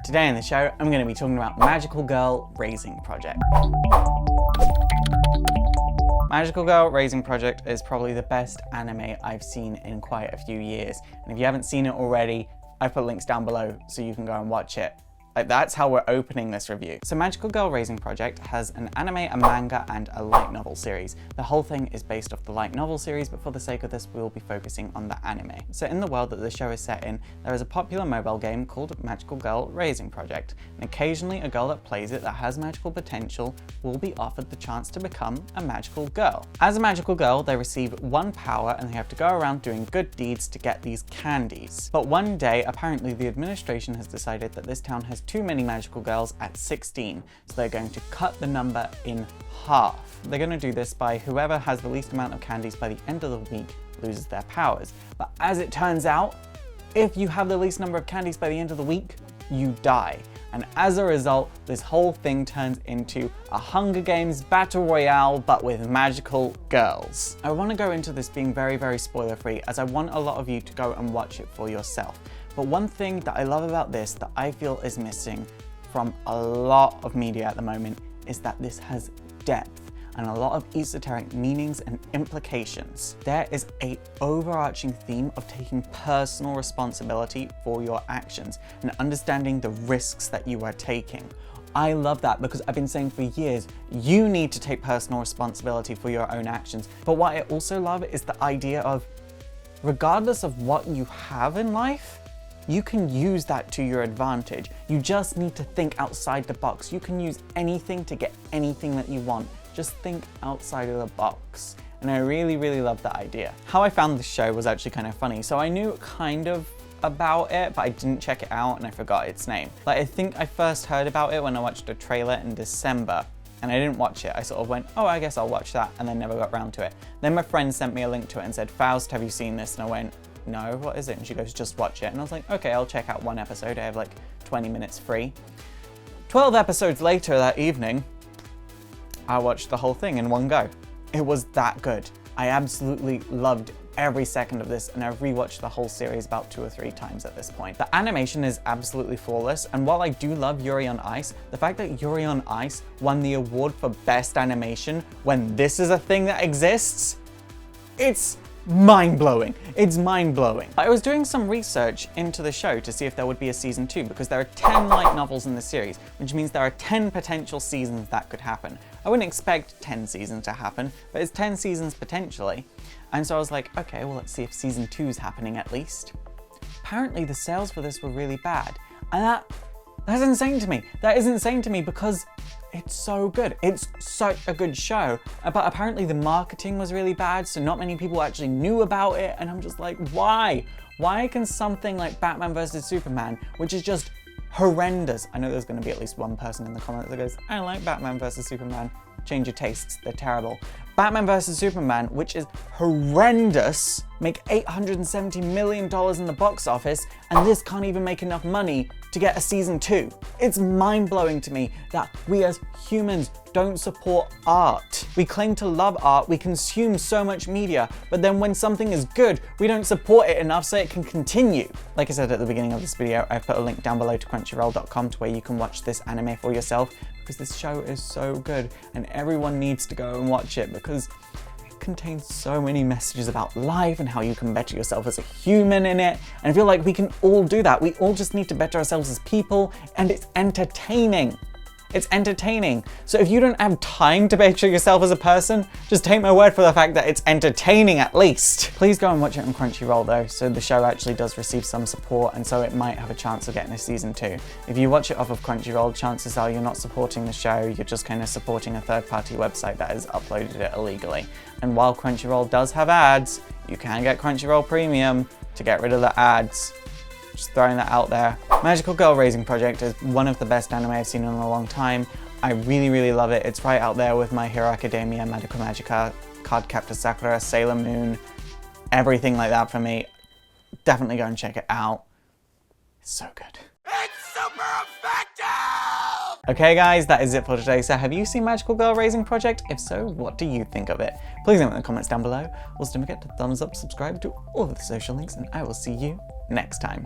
Today in the show, I'm going to be talking about Magical Girl Raising Project. Magical Girl Raising Project is probably the best anime I've seen in quite a few years. And if you haven't seen it already, I've put links down below so you can go and watch it. Like, that's how we're opening this review. So Magical Girl Raising Project has an anime, a manga, and a light novel series. The whole thing is based off the light novel series, but for the sake of this, we will be focusing on the anime. So in the world that the show is set in, there is a popular mobile game called Magical Girl Raising Project. And occasionally a girl that plays it that has magical potential will be offered the chance to become a magical girl. As a magical girl, they receive one power and they have to go around doing good deeds to get these candies. But one day, apparently the administration has decided that this town has too many magical girls at 16, so they're going to cut the number in half. They're going to do this by whoever has the least amount of candies by the end of the week loses their powers. But as it turns out, if you have the least number of candies by the end of the week, you die. And as a result, this whole thing turns into a Hunger Games battle royale, but with magical girls. I want to go into this being very, very spoiler free, as I want a lot of you to go and watch it for yourself. But one thing that I love about this that I feel is missing from a lot of media at the moment is that this has depth and a lot of esoteric meanings and implications. There is an overarching theme of taking personal responsibility for your actions and understanding the risks that you are taking. I love that because I've been saying for years, you need to take personal responsibility for your own actions. But what I also love is the idea of, regardless of what you have in life, you can use that to your advantage. You just need to think outside the box. You can use anything to get anything that you want. Just think outside of the box. And I really, really love that idea. How I found this show was actually kind of funny. So I knew kind of about it, but I didn't check it out and I forgot its name. Like, I think I first heard about it when I watched a trailer in December. And I didn't watch it. I sort of went, oh, I guess I'll watch that, and then never got around to it. Then my friend sent me a link to it and said, Faust, have you seen this? And I went, no, what is it? And she goes, just watch it. And I was like, okay, I'll check out one episode. I have like 20 minutes free. 12 episodes later that evening, I watched the whole thing in one go. It was that good. I absolutely loved every second of this, and I've rewatched the whole series about 2 or 3 times at this point. The animation is absolutely flawless, and while I do love Yuri on Ice, the fact that Yuri on Ice won the award for best animation when this is a thing that exists, it's mind-blowing. It's mind-blowing. I was doing some research into the show to see if there would be a season 2, because there are 10 light novels in the series, which means there are 10 potential seasons that could happen. I wouldn't expect 10 seasons to happen, but it's 10 seasons potentially. And so I was like, okay, well, let's see if season 2 is happening at least. Apparently the sales for this were really bad. And that's insane to me. That is insane to me because it's so good. It's such a good show. But apparently the marketing was really bad, so not many people actually knew about it. And I'm just like, why? Why can something like Batman vs Superman, which is just horrendous. I know there's going to be at least one person in the comments that goes, I like Batman vs Superman. Change your tastes, they're terrible. Batman vs Superman, which is horrendous, make $870 million in the box office, and this can't even make enough money to get a season 2. It's mind-blowing to me that we as humans don't support art. We claim to love art, we consume so much media, but then when something is good, we don't support it enough so it can continue. Like I said at the beginning of this video, I've put a link down below to Crunchyroll.com to where you can watch this anime for yourself, because this show is so good and everyone needs to go and watch it because it contains so many messages about life and how you can better yourself as a human in it. And I feel like we can all do that. We all just need to better ourselves as people, and it's entertaining. It's entertaining. So if you don't have time to better yourself as a person, just take my word for the fact that it's entertaining at least. Please go and watch it on Crunchyroll though, so the show actually does receive some support, and so it might have a chance of getting a season 2. If you watch it off of Crunchyroll, chances are you're not supporting the show, you're just kind of supporting a third-party website that has uploaded it illegally. And while Crunchyroll does have ads, you can get Crunchyroll Premium to get rid of the ads. Just throwing that out there. Magical Girl Raising Project is one of the best anime I've seen in a long time. I really, really love it. It's right out there with My Hero Academia, Madoka Magica, Cardcaptor Sakura, Sailor Moon, everything like that for me. Definitely go and check it out. It's so good. It's super effective! Okay guys, that is it for today. So have you seen Magical Girl Raising Project? If so, what do you think of it? Please leave it in the comments down below. Also don't forget to thumbs up, subscribe to all of the social links, and I will see you next time.